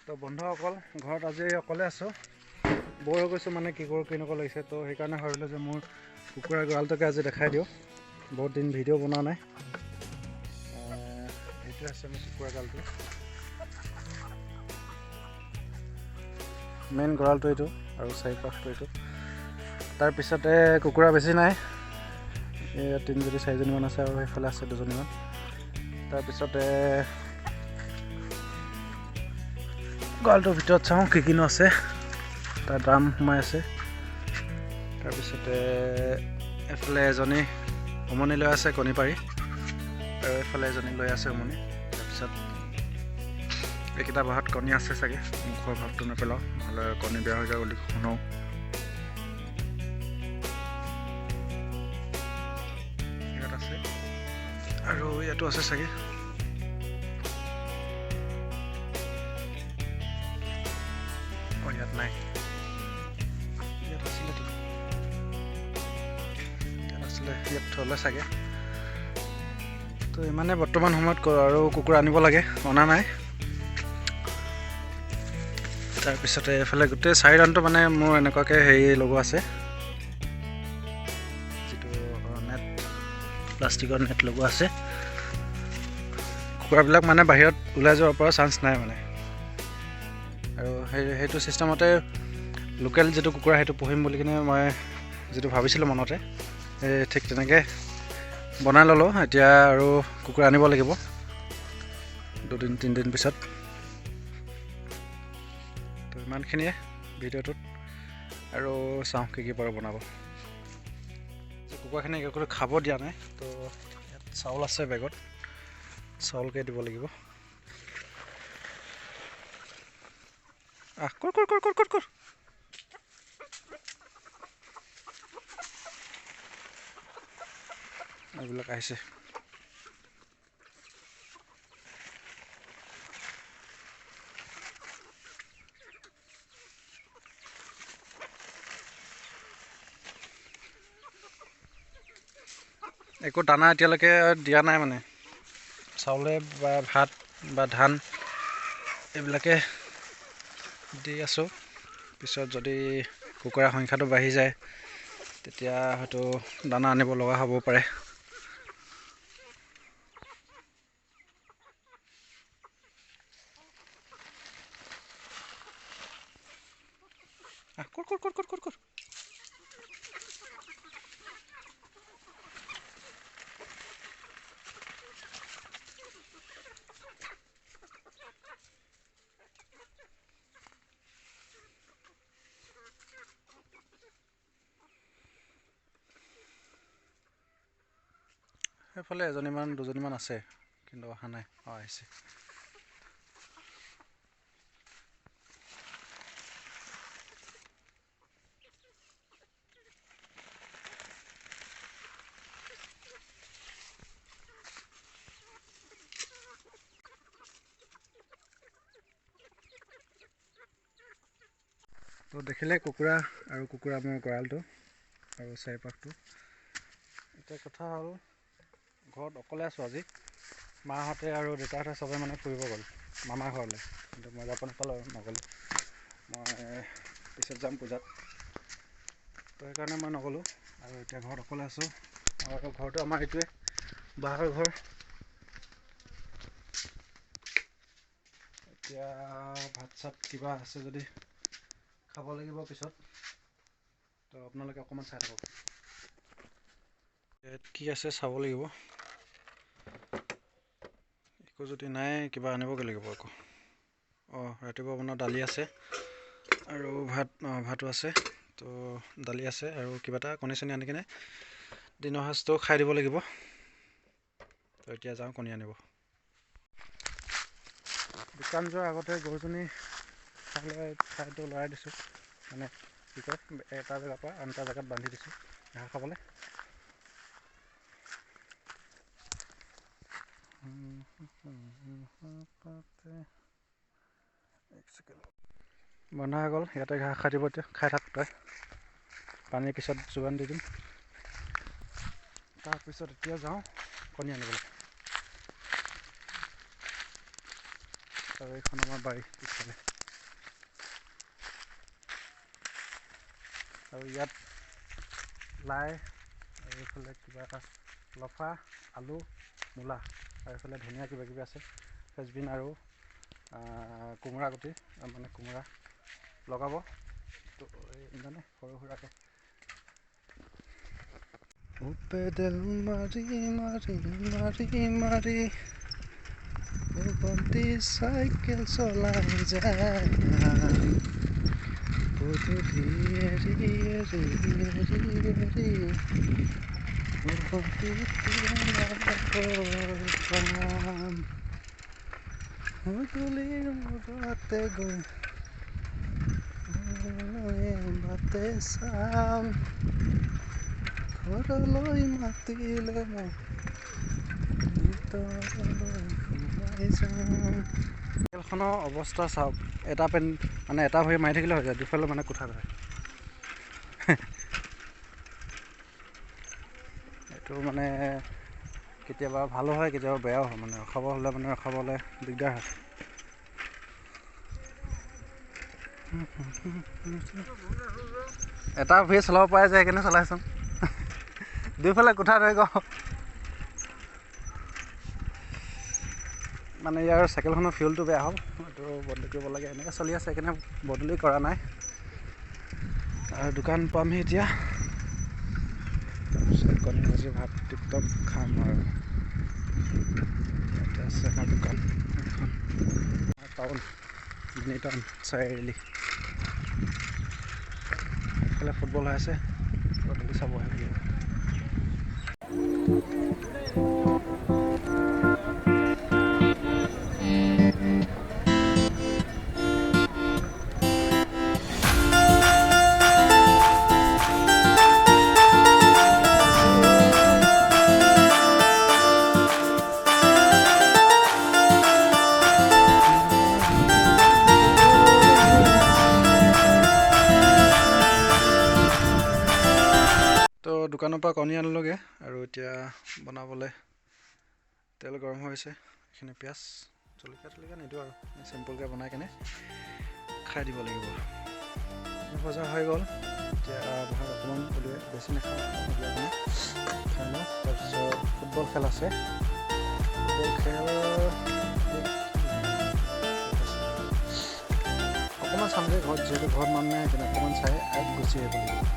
তো বন্ধুসকল ঘৰত আজি অকলে আছোঁ বৰ হৈ গৈছোঁ মানে কি কৰোঁ কেনেকুৱা লাগিছে তো সেইকাৰণে ভাবিলোঁ যে মোৰ কুকুৰাৰ গঁৰালটোকে আজি দেখাই দিওঁ বহুত দিন ভিডিঅ' বনোৱা নাই এইটো আছে মোৰ কুকুৰা গঁৰালটো মেইন গঁৰালটো এইটো আৰু চাৰিপাশটো এইটো তাৰপিছতে কুকুৰা বেছি নাই এয়া 3-4জনীমান আছে আৰু সেইফালে আছে 2জনীমান তাৰপিছতে গঁৰালটোৰ ভিতৰত চাওঁ কি কিনো আছে তাৰ ড্ৰাম সোমাই আছে তাৰপিছতে এফালে এজনী উমনি লৈ আছে কণী পাৰি আৰু এফালে এজনী লৈ আছে উমনি তাৰপিছত এইকেইটা বাহত কণী আছে চাগে মুখৰ ভাৱটো নেপেলাওঁ নহ'লে কণী বেয়া হৈ যায় বুলি শুনো ইয়াত আছে আৰু ইয়াতো আছে চাগে ইয়াত নাই ইয়াত আছিলে ইয়াত থ'লে চাগে তো ইমানে বৰ্তমান সময়ত আৰু কুকুৰা আনিব লাগে অনা নাই তাৰপিছতে এইফালে গোটেই চাৰিডালটো মানে মোৰ এনেকুৱাকৈ হেৰি লগোৱা আছে যিটো নেট প্লাষ্টিকৰ নেট লগোৱা আছে কুকুৰাবিলাক মানে বাহিৰত ওলাই যোৱাৰ পৰা চান্স নাই মানে আৰু সেইটো ছিষ্টেমতে লোকেল যিটো কুকুৰা সেইটো পুহিম বুলি কিনে মই যিটো ভাবিছিলোঁ মনতে ঠিক তেনেকৈ বনাই ল'লোঁ এতিয়া আৰু কুকুৰা আনিব লাগিব 2-3 দিন পিছত তো ইমানখিনিয়ে ভিডিঅ'টোত আৰু চাওঁ কি পাৰোঁ বনাব কুকুৰাখিনি একো খাব দিয়া নাই তো ইয়াত চাউল আছে বেগত চাউলকে দিব লাগিব কৰ এইবিলাক আহিছে একো দানা এতিয়ালৈকে দিয়া নাই মানে চাউলে বা ভাত বা ধান এইবিলাকে দি আছোঁ পিছত যদি কুকুৰাৰ সংখ্যাটো বাঢ়ি যায় তেতিয়া হয়তো দানা আনিব লগা হ'ব পাৰে কৰ সেইফালে 2জনীমান আছে কিন্তু অহা নাই আহিছে তো দেখিলে কুকুৰা আৰু কুকুৰা মোৰ গঁৰালটো আৰু চাৰিপাশটো এতিয়া কথা হ'ল ঘৰত অকলে আছোঁ আজি মাহঁতে আৰু দেউতাহঁতে চবে মানে ফুৰিব গ'ল মামাৰ ঘৰলৈ কিন্তু মই যাব নাপালোঁ আৰু নগ'লোঁ মই পিছত যাম পূজাত তো সেইকাৰণে মই নগ'লোঁ আৰু এতিয়া ঘৰত অকলে আছোঁ আৰু ঘৰটো আমাৰ এইটোৱে বাঁহৰ ঘৰ এতিয়া ভাত চাত কিবা আছে যদি খাব লাগিব পিছত তো আপোনালোকে অকণমান চাই থাকক ইয়াত কি আছে চাব লাগিব একো যদি নাই কিবা আনিবগৈ লাগিব আকৌ ৰাতিপুৱা বনোৱা দালি আছে আৰু ভাতো আছে তো দালি আছে আৰু কিবা এটা কণী চণী আনি কিনে দিনৰ সাঁজটো খাই দিব লাগিব তো এতিয়া যাওঁ কণী আনিব দোকান যোৱাৰ আগতে গৰুজনী ঠাইটো লৰাই দিছোঁ মানে কি কয় এটা জেগাৰ পৰা আন এটা জেগাত বান্ধি দিছোঁ ঘাঁহ খাবলৈ বন্ধা হৈ গ'ল ইয়াতে ঘাঁহ খাই দিব এতিয়া খাই থাক তই পানীৰ পিছত যোগান দি দিম তাৰপিছত এতিয়া যাওঁ কণী আনিবলৈ আৰু এইখন আমাৰ বাৰী পিছফালে আৰু ইয়াত লাই আৰু এইফালে কিবা লফা আলু মূলা আৰু এইফালে ধনিয়া কিবা কিবি আছে ফ্ৰেঞ্চবিন আৰু কোমোৰা গুটি মানে কোমোৰা লগাব তো ইমানে সৰু সুৰাকৈ পেডেল মাৰি মাৰি মাৰি মাৰি বন্তি চাইকেল চলাই যায় পদূলি এৰি এৰি এৰি এৰি পদূলিৰ মূৰতে গৈ বাটে চাম ঘৰলৈ মাতিলে খেলখনৰ অৱস্থা চাওক এটা মানে এটা ভৰি মাৰি থাকিলে হৈ যায় দুফালে মানে কোঠা ধৰে এইটো মানে কেতিয়াবা ভালো হয় কেতিয়াবা বেয়াও হয় মানে ৰখাব হ'লে মানে ৰখাবলৈ দিগদাৰ হয় এটা ভৰি চলাব পাৰে যে সেইকাৰণে চলাইচোন দুইফালে কোঠা ধৰি গ'ল মানে ইয়াৰ চাইকেলখনৰ ফিউলটো বেয়া হ'ল এইটো বদলি কৰিব লাগে এনেকৈ চলি আছে সেইকাৰণে বদলি কৰা নাই আৰু দোকান পামহি এতিয়া তাৰপিছত কণী ভাজি ভাত টিপটপ খাম আৰু ইয়াতে আছে আমাৰ দোকান এখন টাউন মিনি টাউন চাৰিআলি এইফালে ফুটবল হৈ আছে গধূলি চাব আহিব দোকানৰ পৰা কণী আনিলোগৈ আৰু এতিয়া বনাবলৈ তেল গৰম হৈছে এইখিনি পিঁয়াজ জলকীয়া নিদিওঁ আৰু চিম্পলকৈ বনাই কেনে খাই দিব লাগিব বজাৰ হৈ গ'ল এতিয়া ভাত অকণমান উলিয়াই বেছি নাখাওঁ উলিয়াই কেনে খাই লওঁ তাৰপিছত ফুটবল খেল আছে ফুটবল খেল অকণমান চামগৈ ঘৰত যিহেতু ঘৰত মানুহে সেইকাৰণে অকণমান চাই গুচি আহিব লাগিব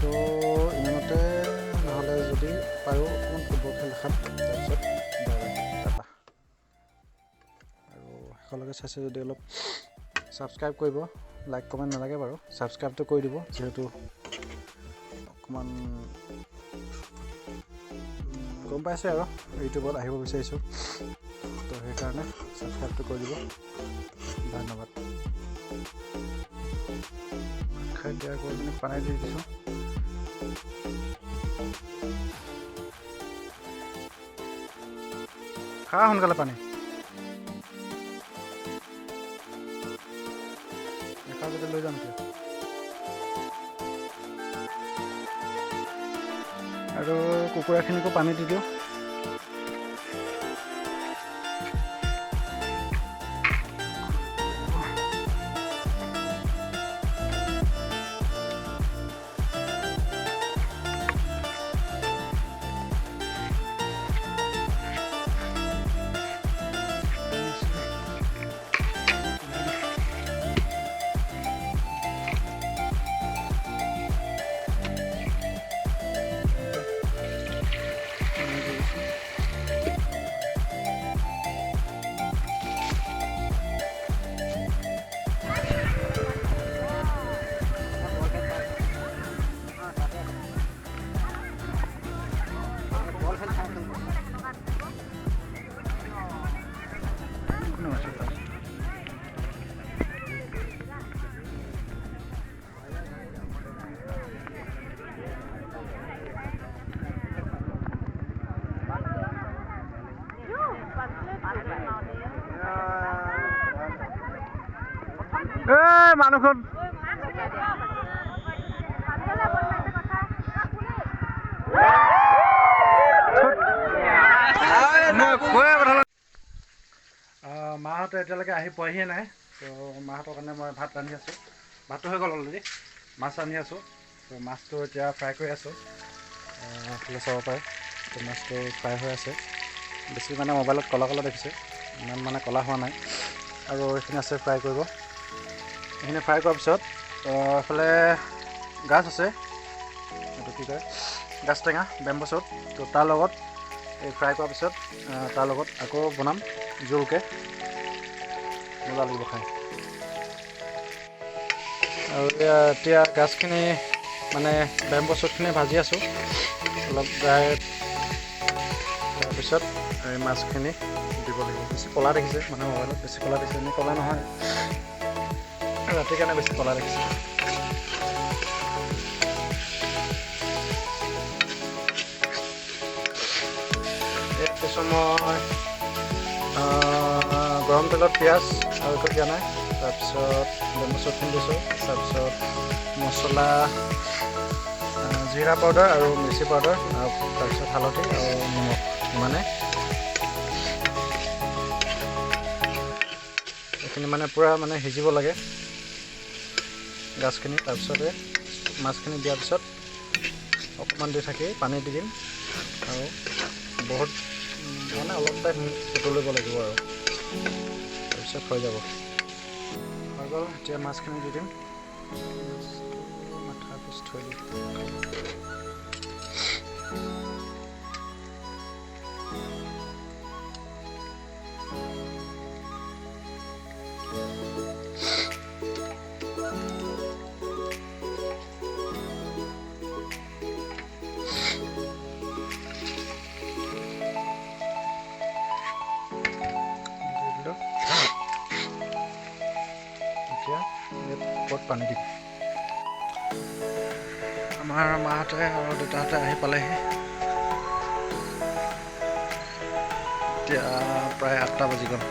তো ইমানতে নহ'লে যদি পাৰোঁ অকণমান ফুটবল খেল দেখাম তাৰপিছত টাটা আৰু শেষলৈকে চাইছে যদি অলপ ছাবস্ক্ৰাইব কৰিব লাইক কমেণ্ট নালাগে বাৰু ছাবস্ক্ৰাইবটো কৰি দিব যিহেতু অকণমান গম পাইছে আৰু ইউটিউবত আহিব বিচাৰিছোঁ তো সেইকাৰণে ছাবস্ক্ৰাইবটো কৰি দিব ধন্যবাদ খাই দিয়া কৰি পিনে পানী দি দিছোঁ খা সোনকালে পানী দেখা যদি লৈ যাম এতিয়া আৰু কুকুৰাখিনিকো পানী দি দিওঁ মানুহখন মাহঁতে এতিয়ালৈকে আহি পোৱাহিয়ে নাই তো মাহঁতৰ কাৰণে মই ভাত ৰান্ধি আছোঁ ভাতটো হৈ গ'ল অলৰেডি। মাছ আনি আছোঁ, তো মাছটো এতিয়া ফ্ৰাই কৰি আছোঁ। এইফালে চাব পাৰে, তো মাছটো ফ্ৰাই হৈ আছে। বেছি মানে মোবাইলত ক'লা ক'লা দেখিছে, ইমান মানে ক'লা হোৱা নাই। আৰু এইখিনি আছে ফ্ৰাই কৰিব। এইখিনি ফ্ৰাই কৰাৰ পিছত এইফালে গাজ আছে, এইটো কি কয়, গাজ টেঙা, বেম্বো শ্বুট। তো তাৰ লগত এই ফ্ৰাই কৰাৰ পিছত তাৰ লগত আকৌ বনাম জোলকৈ, মজা লাগিব খাই। আৰু এতিয়া গাজখিনি মানে বেম্বো শ্বুটখিনি ভাজি আছোঁ অলপ ড্ৰাই। তাৰপিছত এই মাছখিনি দিব লাগিব। বেছি ক'লা দেখিছে মানে মোবাইলত, বেছি ক'লা দেখিছে, এনেই ক'লা নহয়, ৰাতিৰ কাৰণে বেছি ক'লা দেখিছে। ইয়াত দিছোঁ মই গৰম তেলত পিঁয়াজ আৰু একো দিয়া নাই। তাৰপিছত বেম্বো শ্বুটখিনি দিছোঁ। তাৰপিছত মছলা, জিৰা পাউডাৰ আৰু মিৰ্চি পাউডাৰ, তাৰপিছত হালধি আৰু নিমখ। মানে এইখিনি মানে পূৰা মানে সিজিব লাগে গাজখিনি। তাৰপিছতে মাছখিনি দিয়াৰ পিছত অকণমান দি থাকি পানী দি দিম আৰু বহুত মানে অলপ টাইম উতলিব লাগিব আৰু তাৰপিছত হৈ যাব। হৈ গ'ল, এতিয়া মাছখিনি দি দিম। মাথা পিছ থৈ দিম। এতিয়া ওপৰত পানী দিম। আমাৰ মাহঁতে আৰু দেউতাহঁতে আহি পালেহি। এতিয়া প্ৰায় 8টা বাজি গ'ল।